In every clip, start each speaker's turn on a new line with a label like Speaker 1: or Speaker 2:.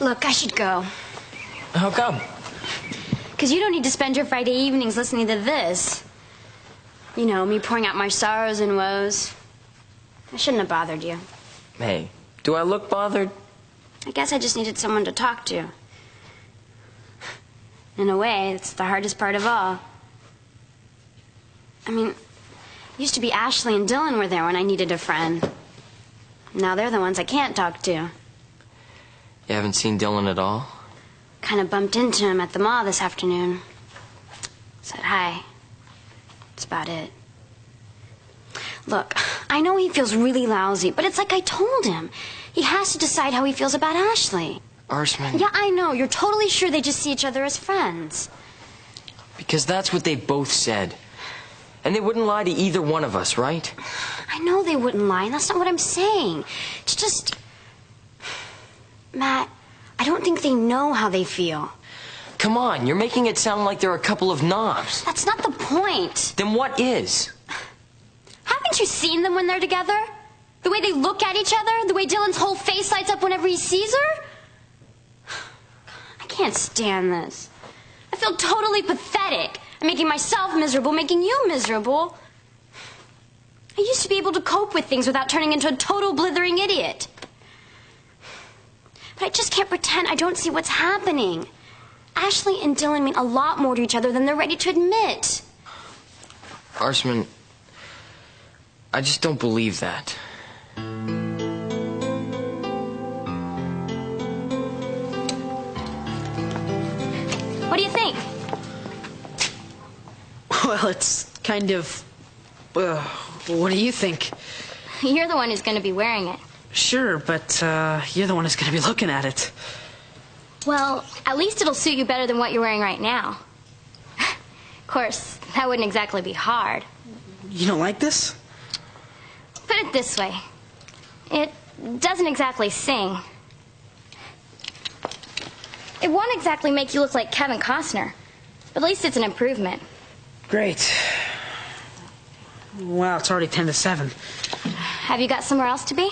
Speaker 1: Look, I should go.
Speaker 2: How come?
Speaker 1: Because you don't need to spend your Friday evenings listening to this. You know, me pouring out my sorrows and woes. I shouldn't have bothered you.
Speaker 2: Hey, do I look bothered?
Speaker 1: I guess I just needed someone to talk to. In a way, it's the hardest part of all. I mean, it used to be Ashley and Dylan were there when I needed a friend. Now they're the ones I can't talk to.
Speaker 2: You haven't seen Dylan at all?
Speaker 1: Kind of bumped into him at the mall this afternoon. Said hi. That's about it. Look, I know he feels really lousy, but it's like I told him. He has to decide how he feels about Ashley.
Speaker 2: Arsman.
Speaker 1: Yeah, I know. You're totally sure they just see each other as friends.
Speaker 2: Because that's what they both said. And they wouldn't lie to either one of us, right?
Speaker 1: I know they wouldn't lie, and that's not what I'm saying. It's just... Matt, I don't think they know how they feel.
Speaker 2: Come on, you're making it sound like they're a couple of knobs.
Speaker 1: That's not the point.
Speaker 2: Then what is?
Speaker 1: Haven't you seen them when they're together? The way they look at each other? The way Dylan's whole face lights up whenever he sees her? I can't stand this. I feel totally pathetic. I'm making myself miserable, making you miserable. I used to be able to cope with things without turning into a total blithering idiot. But I just can't pretend I don't see what's happening. Ashley and Dylan mean a lot more to each other than they're ready to admit.
Speaker 2: Arsman, I just don't believe that.
Speaker 1: What do you think?
Speaker 3: Well, it's kind of... what do you think?
Speaker 1: You're the one who's going to be wearing it.
Speaker 3: Sure, but you're the one who's going to be looking at it.
Speaker 1: Well, at least it'll suit you better than what you're wearing right now. Of course, that wouldn't exactly be hard.
Speaker 3: You don't like this?
Speaker 1: Put it this way. It doesn't exactly sing. It won't exactly make you look like Kevin Costner. But at least it's an improvement.
Speaker 3: Great. Wow, it's already 10 to 7.
Speaker 1: Have you got somewhere else to be?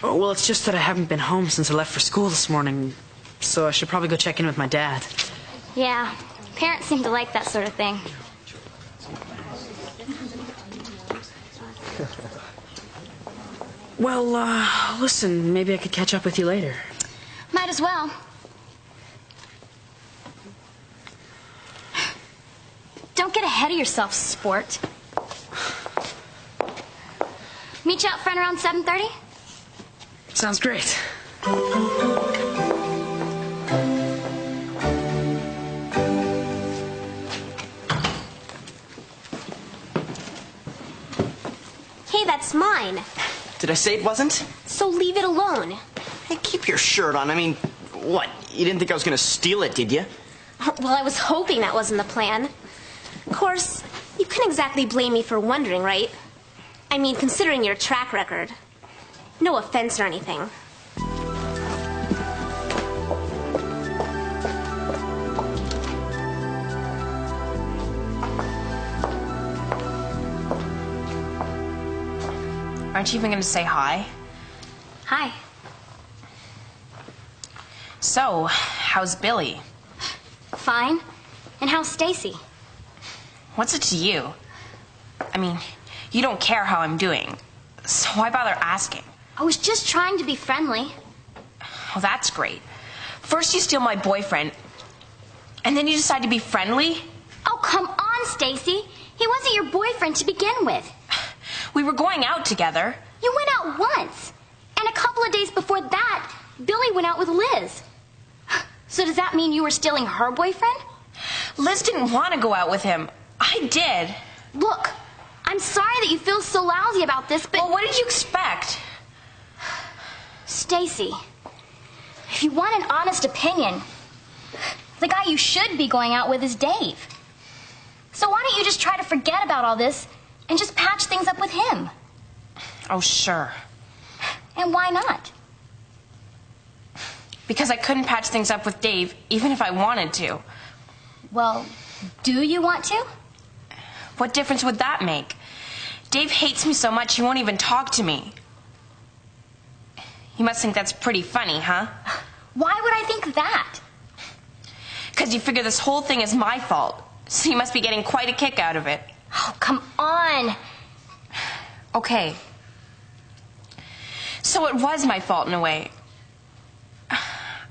Speaker 3: Oh, well, it's just that I haven't been home since I left for school this morning, so I should probably go check in with my dad.
Speaker 1: Yeah, parents seem to like that sort of thing.
Speaker 3: Well, listen, maybe I could catch up with you later.
Speaker 1: Might as well. Don't get ahead of yourself, sport. Meet you out front around 7:30?
Speaker 3: Sounds great.
Speaker 4: Hey, that's mine.
Speaker 5: Did I say it wasn't?
Speaker 4: So leave it alone.
Speaker 5: Hey, keep your shirt on. I mean, what? You didn't think I was gonna steal it, did you?
Speaker 4: Well, I was hoping that wasn't the plan. Of course, you couldn't exactly blame me for wondering, right? I mean, considering your track record. No offense or anything.
Speaker 6: Aren't you even going to say hi?
Speaker 1: Hi.
Speaker 6: So, how's Billy?
Speaker 1: Fine. And how's Stacy?
Speaker 6: What's it to you? I mean, you don't care how I'm doing, so why bother asking?
Speaker 1: I was just trying to be friendly.
Speaker 6: Well, that's great. First you steal my boyfriend, and then you decide to be friendly?
Speaker 1: Oh, come on, Stacy. He wasn't your boyfriend to begin with.
Speaker 6: We were going out together.
Speaker 1: You went out once. And a couple of days before that, Billy went out with Liz. So does that mean you were stealing her boyfriend?
Speaker 6: Liz didn't want to go out with him. I did.
Speaker 1: Look, I'm sorry that you feel so lousy about this, but...
Speaker 6: Well, what did you expect?
Speaker 1: Stacy, if you want an honest opinion, the guy you should be going out with is Dave. So why don't you just try to forget about all this and just patch things up with him?
Speaker 6: Oh, sure.
Speaker 1: And why not?
Speaker 6: Because I couldn't patch things up with Dave, even if I wanted to.
Speaker 1: Well, do you want to?
Speaker 6: What difference would that make? Dave hates me so much he won't even talk to me. You must think that's pretty funny, huh?
Speaker 1: Why would I think that?
Speaker 6: Because you figure this whole thing is my fault, so you must be getting quite a kick out of it.
Speaker 1: Oh, come on.
Speaker 6: Okay. So it was my fault in a way.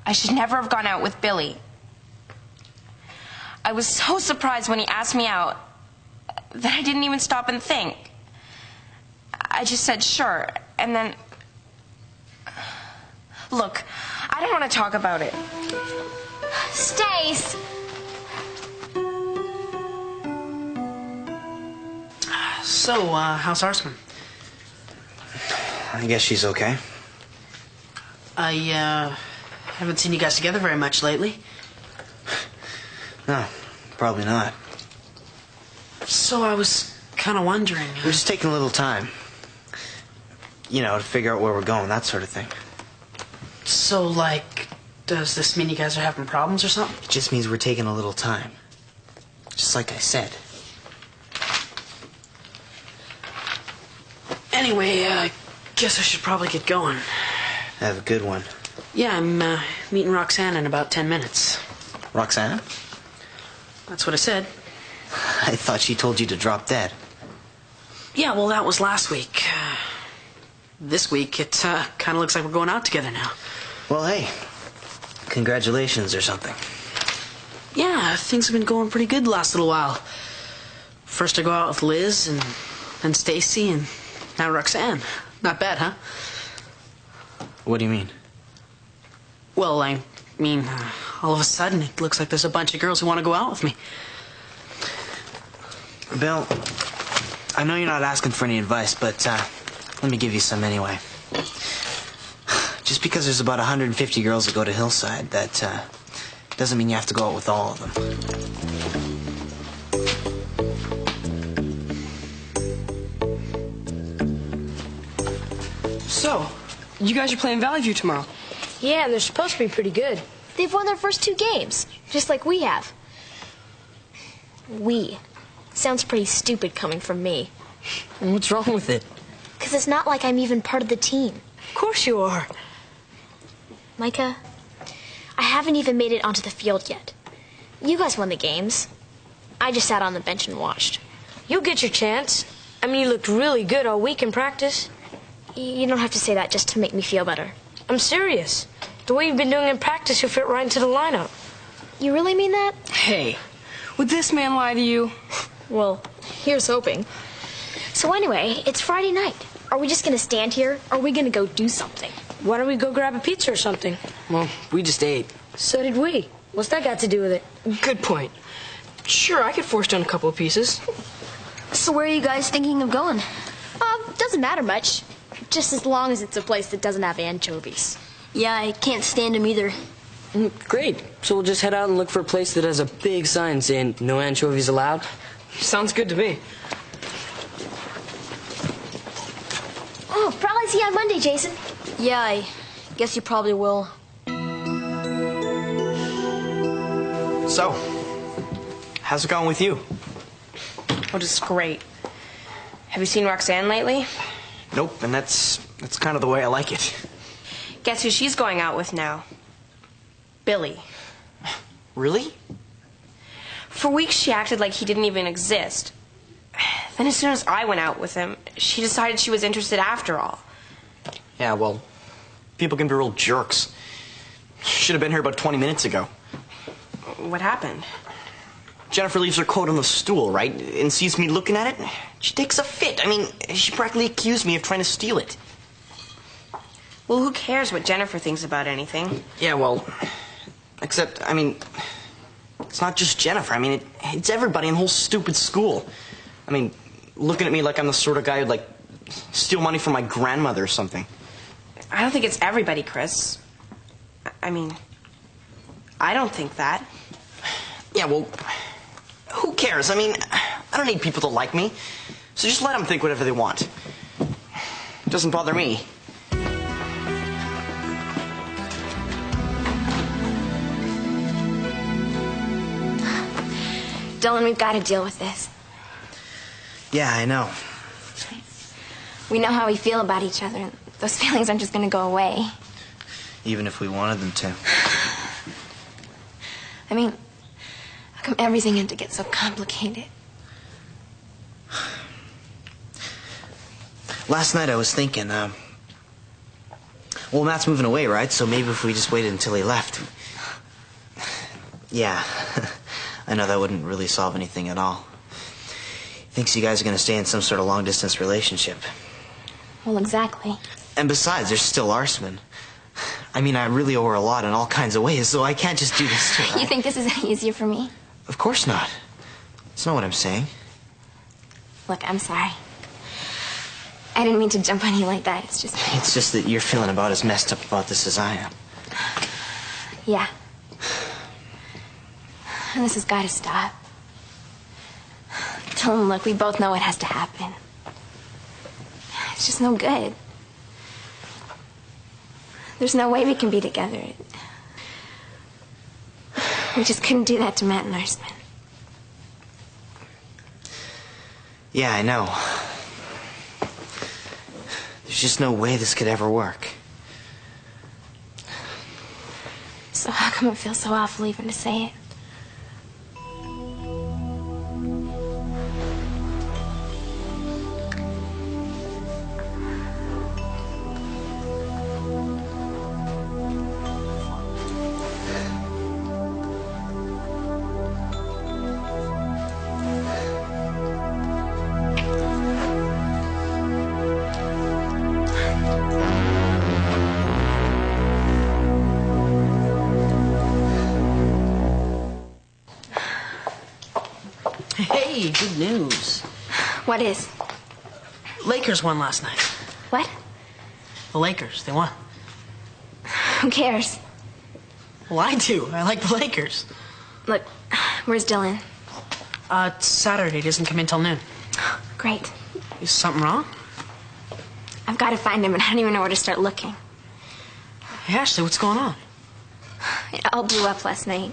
Speaker 6: I should never have gone out with Billy. I was so surprised when he asked me out that I didn't even stop and think. I just said sure, and then... Look, I don't want to talk about it.
Speaker 1: Stace!
Speaker 3: So, how's Arsman?
Speaker 5: I guess she's okay.
Speaker 3: I haven't seen you guys together very much lately.
Speaker 5: No, probably not.
Speaker 3: So I was kind of wondering...
Speaker 5: We're just taking a little time. You know, to figure out where we're going, that sort of thing.
Speaker 3: So, like, does this mean you guys are having problems or something?
Speaker 5: It just means we're taking a little time. Just like I said.
Speaker 3: Anyway, I guess I should probably get going.
Speaker 5: Have a good one.
Speaker 3: Yeah, I'm meeting Roxanne in about 10 minutes.
Speaker 5: Roxanne?
Speaker 3: That's what I said.
Speaker 5: I thought she told you to drop dead.
Speaker 3: Yeah, well, that was last week. This week, it kind of looks like we're going out together now.
Speaker 5: Well, hey. Congratulations or something.
Speaker 3: Yeah, things have been going pretty good the last little while. First I go out with Liz, and then Stacy, and now Roxanne. Not bad, huh?
Speaker 5: What do you mean?
Speaker 3: Well, I mean, all of a sudden, it looks like there's a bunch of girls who want to go out with me.
Speaker 5: Bill, I know you're not asking for any advice, but let me give you some anyway. Just because there's about 150 girls that go to Hillside, that doesn't mean you have to go out with all of them.
Speaker 7: So, you guys are playing Valley View tomorrow.
Speaker 8: Yeah, and they're supposed to be pretty good.
Speaker 4: They've won their first 2 games, just like we have. We. Sounds pretty stupid coming from me.
Speaker 7: What's wrong with it?
Speaker 4: Because it's not like I'm even part of the team.
Speaker 8: Of course you are.
Speaker 4: Micah, I haven't even made it onto the field yet. You guys won the games. I just sat on the bench and watched.
Speaker 8: You'll get your chance. I mean, you looked really good all week in practice.
Speaker 4: You don't have to say that just to make me feel better.
Speaker 8: I'm serious. The way you've been doing in practice, you'll fit right into the lineup.
Speaker 4: You really mean that?
Speaker 7: Hey, would this man lie to you?
Speaker 4: Well, here's hoping. So anyway, it's Friday night. Are we just gonna stand here, or are we gonna go do something?
Speaker 8: Why don't we go grab a pizza or something?
Speaker 7: Well, we just ate.
Speaker 8: So did we. What's that got to do with it?
Speaker 7: Good point. Sure, I could force down a couple of pieces.
Speaker 1: So where are you guys thinking of going?
Speaker 4: Doesn't matter much. Just as long as it's a place that doesn't have anchovies.
Speaker 1: Yeah, I can't stand him either.
Speaker 9: Great. So we'll just head out and look for a place that has a big sign saying no anchovies allowed?
Speaker 7: Sounds good to me.
Speaker 4: Oh, probably see you on Monday, Jason.
Speaker 1: Yeah, I guess you probably will.
Speaker 5: So, how's it going with you?
Speaker 6: Oh, just great. Have you seen Roxanne lately?
Speaker 5: Nope, and that's kind of the way I like it.
Speaker 6: Guess who she's going out with now? Billy.
Speaker 5: Really?
Speaker 6: For weeks she acted like he didn't even exist. Then as soon as I went out with him, she decided she was interested after all.
Speaker 5: Yeah, well, people can be real jerks. Should have been here about 20 minutes ago.
Speaker 6: What happened?
Speaker 5: Jennifer leaves her coat on the stool, right? And sees me looking at it. She takes a fit. I mean, she practically accused me of trying to steal it.
Speaker 6: Well, who cares what Jennifer thinks about anything?
Speaker 5: Yeah, well, except, I mean, It's not just Jennifer. I mean, it's everybody in the whole stupid school. I mean, looking at me like I'm the sort of guy who'd, like, steal money from my grandmother or something.
Speaker 6: I don't think it's everybody, Chris. I mean, I don't think that.
Speaker 5: Yeah, well, who cares? I mean, I don't need people to like me. So just let them think whatever they want. It doesn't bother me.
Speaker 4: Dylan, we've got to deal with this.
Speaker 5: Yeah, I know.
Speaker 4: We know how we feel about each other, and those feelings aren't just going to go away.
Speaker 5: Even if we wanted them to.
Speaker 4: I mean, how come everything had to get so complicated?
Speaker 5: Last night I was thinking, well, Matt's moving away, right? So maybe if we just waited until he left. Yeah, I know that wouldn't really solve anything at all. He thinks you guys are going to stay in some sort of long-distance relationship.
Speaker 4: Well, exactly.
Speaker 5: And besides, there's still Arsman. I mean, I really owe her a lot in all kinds of ways, so I can't just do this to her.
Speaker 4: You think this is any easier for me?
Speaker 5: Of course not. That's not what I'm saying.
Speaker 4: Look, I'm sorry. I didn't mean to jump on you like that. It's just
Speaker 5: that you're feeling about as messed up about this as I am.
Speaker 4: Yeah. And this has got to stop. Dylan, look, we both know it has to happen. It's just no good. There's no way we can be together. We just couldn't do that to Matt and Arsman.
Speaker 5: Yeah, I know. There's just no way this could ever work.
Speaker 4: So how come it feels so awful even to say it?
Speaker 3: Hey, good news.
Speaker 4: What is?
Speaker 3: Lakers won last night.
Speaker 4: What?
Speaker 3: The Lakers, they won.
Speaker 4: Who cares?
Speaker 3: Well, I do. I like the Lakers.
Speaker 4: Look, where's Dylan?
Speaker 3: It's Saturday. He doesn't come in till noon.
Speaker 4: Great.
Speaker 3: Is something wrong?
Speaker 4: I've got to find him, and I don't even know where to start looking.
Speaker 3: Hey, Ashley, what's going on?
Speaker 4: It all blew up last night.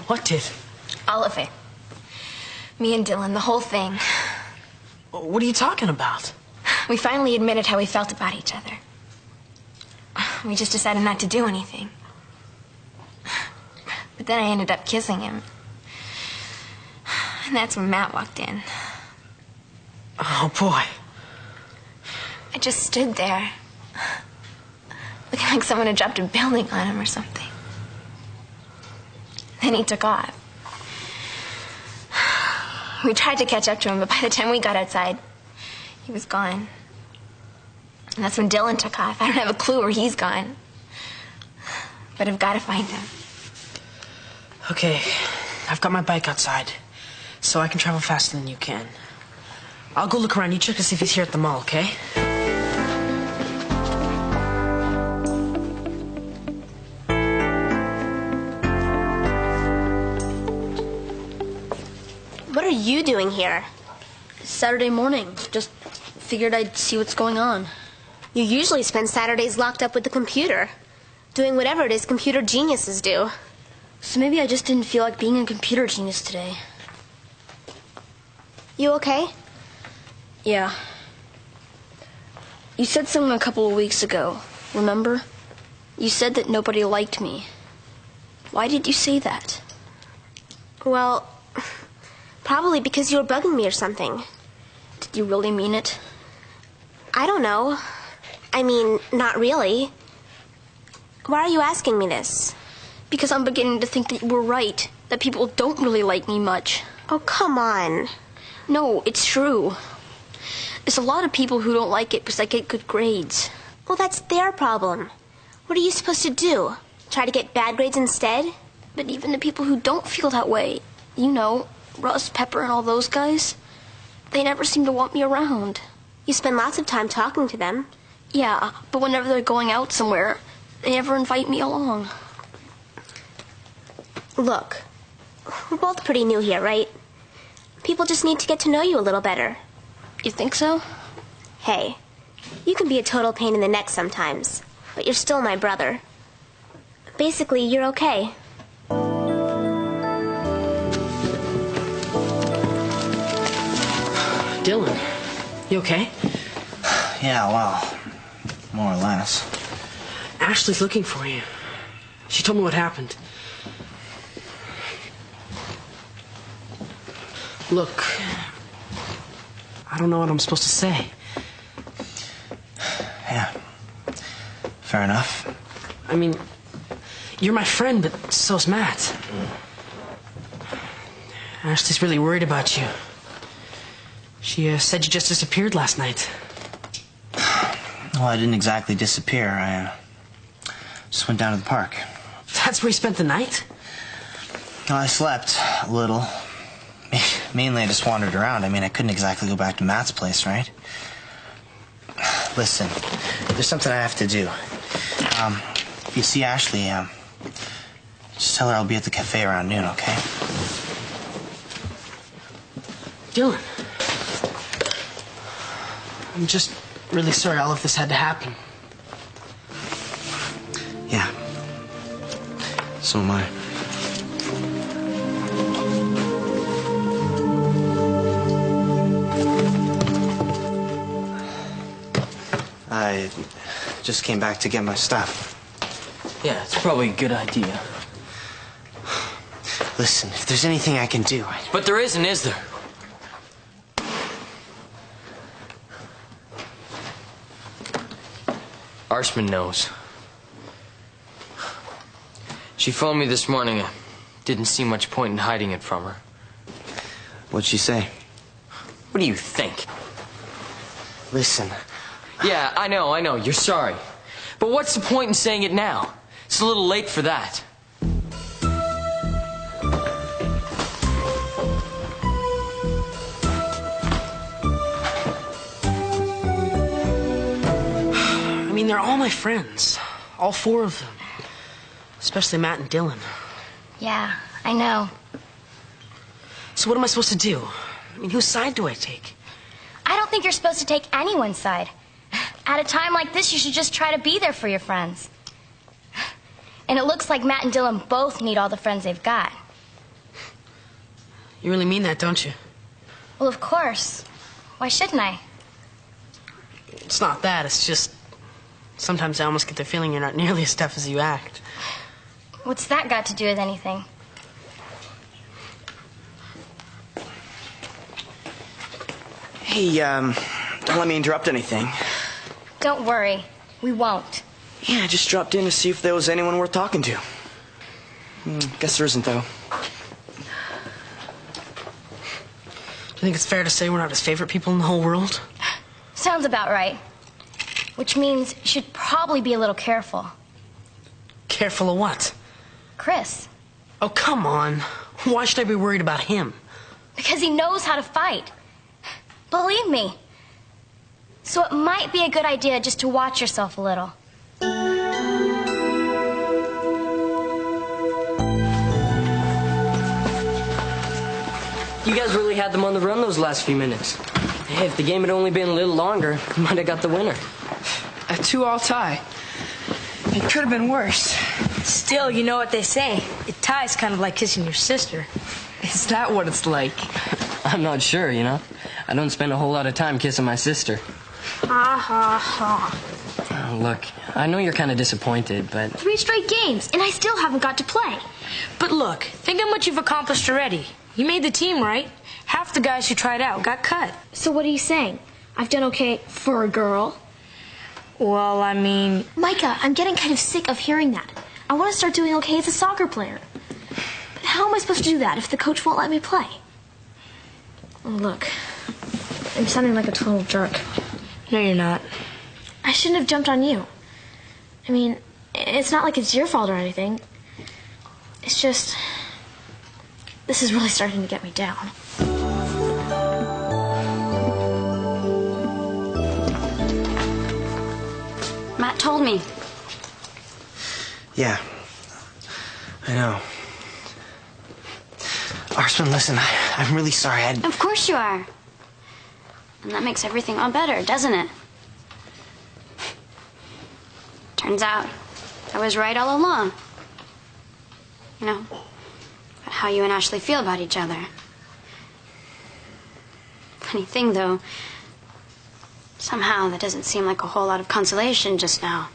Speaker 3: What did?
Speaker 4: All of it. Me and Dylan, the whole thing.
Speaker 3: What are you talking about?
Speaker 4: We finally admitted how we felt about each other. We just decided not to do anything. But then I ended up kissing him. And that's when Matt walked in.
Speaker 3: Oh, boy.
Speaker 4: I just stood there, looking like someone had dropped a building on him or something. Then he took off. We tried to catch up to him, but by the time we got outside, he was gone. And that's when Dylan took off. I don't have a clue where he's gone. But I've got to find him.
Speaker 3: Okay, I've got my bike outside, so I can travel faster than you can. I'll go look around. You check to see if he's here at the mall, okay?
Speaker 4: What are you doing here?
Speaker 10: Saturday morning. Just figured I'd see what's going on.
Speaker 4: You usually spend Saturdays locked up with the computer, doing whatever it is computer geniuses do.
Speaker 10: So maybe I just didn't feel like being a computer genius today.
Speaker 4: You okay?
Speaker 10: Yeah. You said something a couple of weeks ago, remember? You said that nobody liked me. Why did you say that?
Speaker 4: Well, probably because you were bugging me or something.
Speaker 10: Did you really mean it?
Speaker 4: I don't know. I mean, not really. Why are you asking me this?
Speaker 10: Because I'm beginning to think that you were right, that people don't really like me much.
Speaker 4: Oh, come on.
Speaker 10: No, it's true. There's a lot of people who don't like it because I get good grades.
Speaker 4: Well, that's their problem. What are you supposed to do? Try to get bad grades instead?
Speaker 10: But even the people who don't feel that way, you know, Russ, Pepper, and all those guys, they never seem to want me around.
Speaker 4: You spend lots of time talking to them.
Speaker 10: Yeah, but whenever they're going out somewhere, they never invite me along.
Speaker 4: Look, we're both pretty new here, right? People just need to get to know you a little better.
Speaker 10: You think so?
Speaker 4: Hey, you can be a total pain in the neck sometimes, but you're still my brother. Basically, you're okay.
Speaker 3: Dylan, you okay?
Speaker 5: Yeah, well, more or less.
Speaker 3: Ashley's looking for you. She told me what happened. Look, I don't know what I'm supposed to say.
Speaker 5: Yeah, fair enough.
Speaker 3: I mean, you're my friend, but so's Matt. Ashley's really worried about you. She said you just disappeared last night.
Speaker 5: Well, I didn't exactly disappear. I just went down to the park.
Speaker 3: That's where you spent the night?
Speaker 5: Well, I slept a little. Mainly, I just wandered around. I mean, I couldn't exactly go back to Matt's place, right? Listen, there's something I have to do. If you see Ashley, just tell her I'll be at the cafe around noon, okay?
Speaker 3: Dylan. I'm just really sorry all of this had to happen.
Speaker 5: Yeah. So am I. I just came back to get my stuff.
Speaker 2: Yeah, it's probably a good idea.
Speaker 5: Listen, if there's anything I can do...
Speaker 2: But there isn't, is there? Arshman knows. She phoned me this morning. I didn't see much point in hiding it from her.
Speaker 5: What'd she say?
Speaker 2: What do you think?
Speaker 5: Listen.
Speaker 2: Yeah, I know, you're sorry. But what's the point in saying it now? It's a little late for that.
Speaker 3: I mean, they're all my friends. All four of them. Especially Matt and Dylan.
Speaker 10: Yeah, I know.
Speaker 3: So what am I supposed to do? I mean, whose side do I take?
Speaker 10: I don't think you're supposed to take anyone's side. At a time like this, you should just try to be there for your friends. And it looks like Matt and Dylan both need all the friends they've got.
Speaker 3: You really mean that, don't you?
Speaker 10: Well, of course. Why shouldn't I?
Speaker 3: It's not that, it's just... Sometimes I almost get the feeling you're not nearly as tough as you act.
Speaker 10: What's that got to do with anything?
Speaker 11: Hey, don't let me interrupt anything.
Speaker 10: Don't worry. We won't.
Speaker 11: Yeah, I just dropped in to see if there was anyone worth talking to. Guess there isn't, though.
Speaker 3: Do you think it's fair to say we're not his favorite people in the whole world?
Speaker 10: Sounds about right. Which means you should probably be a little careful.
Speaker 3: Careful of what?
Speaker 10: Chris.
Speaker 3: Oh, come on. Why should I be worried about him?
Speaker 10: Because he knows how to fight. Believe me. So it might be a good idea just to watch yourself a little.
Speaker 9: You guys really had them on the run those last few minutes. Hey, if the game had only been a little longer, you might have got the winner.
Speaker 7: A 2-all tie. It could have been worse.
Speaker 8: Still, you know what they say. A tie's kind of like kissing your sister.
Speaker 7: Is that what it's like?
Speaker 9: I'm not sure, you know. I don't spend a whole lot of time kissing my sister.
Speaker 8: Ha ha ha.
Speaker 9: Look, I know you're kind of disappointed, but...
Speaker 10: 3 straight games, and I still haven't got to play.
Speaker 8: But look, think how much you've accomplished already. You made the team, right? Half the guys who tried out got cut.
Speaker 10: So what are you saying? I've done okay for a girl?
Speaker 8: Well, I mean...
Speaker 10: Micah, I'm getting kind of sick of hearing that. I want to start doing okay as a soccer player. But how am I supposed to do that if the coach won't let me play? Oh, look, I'm sounding like a total jerk.
Speaker 8: No, you're not.
Speaker 10: I shouldn't have jumped on you. I mean, it's not like it's your fault or anything. It's just... this is really starting to get me down.
Speaker 1: Matt told me.
Speaker 5: Yeah, I know. Arsman, listen, I'm really sorry.
Speaker 1: Of course you are. And that makes everything all better, doesn't it? Turns out I was right all along. You know, about how you and Ashley feel about each other. Funny thing, though, somehow that doesn't seem like a whole lot of consolation just now.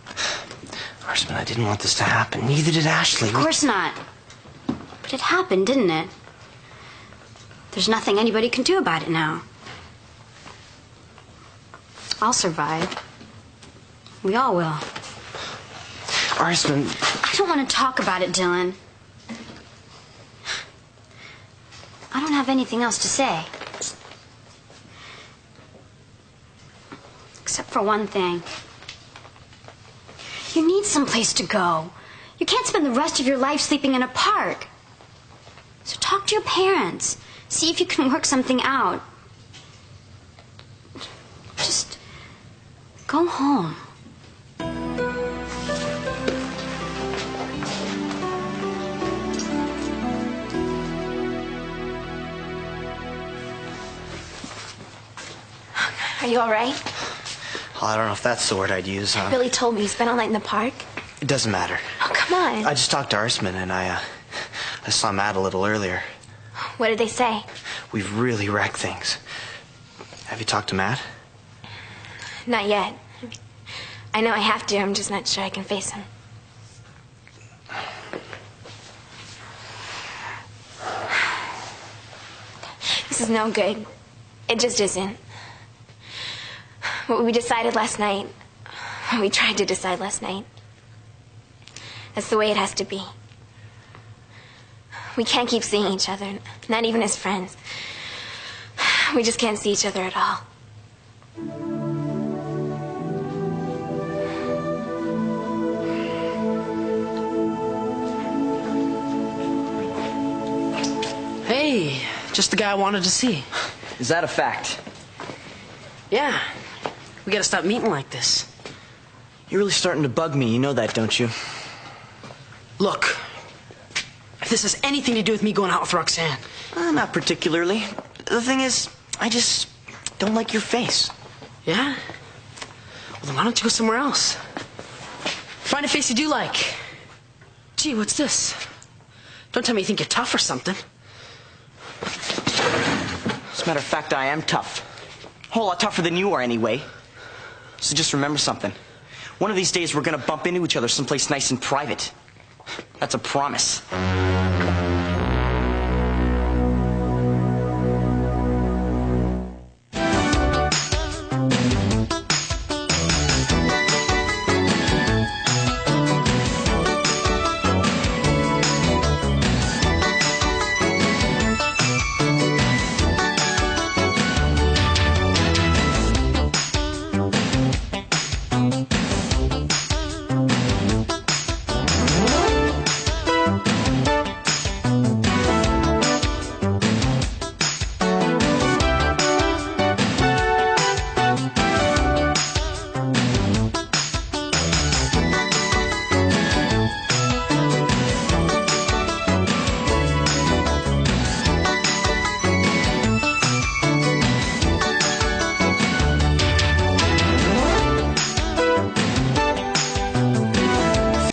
Speaker 5: Arsman, I didn't want this to happen. Neither did Ashley.
Speaker 1: Of course not. But it happened, didn't it? There's nothing anybody can do about it now. I'll survive. We all will.
Speaker 5: Arsman...
Speaker 1: I don't want to talk about it, Dylan. I don't have anything else to say. Except for one thing. You need someplace to go. You can't spend the rest of your life sleeping in a park. So talk to your parents. See if you can work something out. Just go home.
Speaker 4: Are you all right?
Speaker 5: Well, I don't know if that's the word I'd use, huh?
Speaker 4: Billy told me you spent all night in the park.
Speaker 5: It doesn't matter.
Speaker 4: Oh, come on.
Speaker 5: I just talked to Arsman, and I saw Matt a little earlier.
Speaker 4: What did they say?
Speaker 5: We've really wrecked things. Have you talked to Matt?
Speaker 4: Not yet. I know I have to. I'm just not sure I can face him. This is no good. It just isn't. What we decided last night, what we tried to decide last night, that's the way it has to be. We can't keep seeing each other, not even as friends. We just can't see each other at all.
Speaker 3: Hey, just the guy I wanted to see.
Speaker 11: Is that a fact?
Speaker 3: Yeah. We gotta stop meeting like this.
Speaker 11: You're really starting to bug me. You know that, don't you?
Speaker 3: Look, if this has anything to do with me going out with Roxanne.
Speaker 11: Not particularly. The thing is, I just don't like your face.
Speaker 3: Yeah? Well, then why don't you go somewhere else? Find a face you do like. Gee, what's this? Don't tell me you think you're tough or something.
Speaker 11: As a matter of fact, I am tough. A whole lot tougher than you are, anyway. So just remember something. One of these days, we're gonna bump into each other someplace nice and private. That's a promise.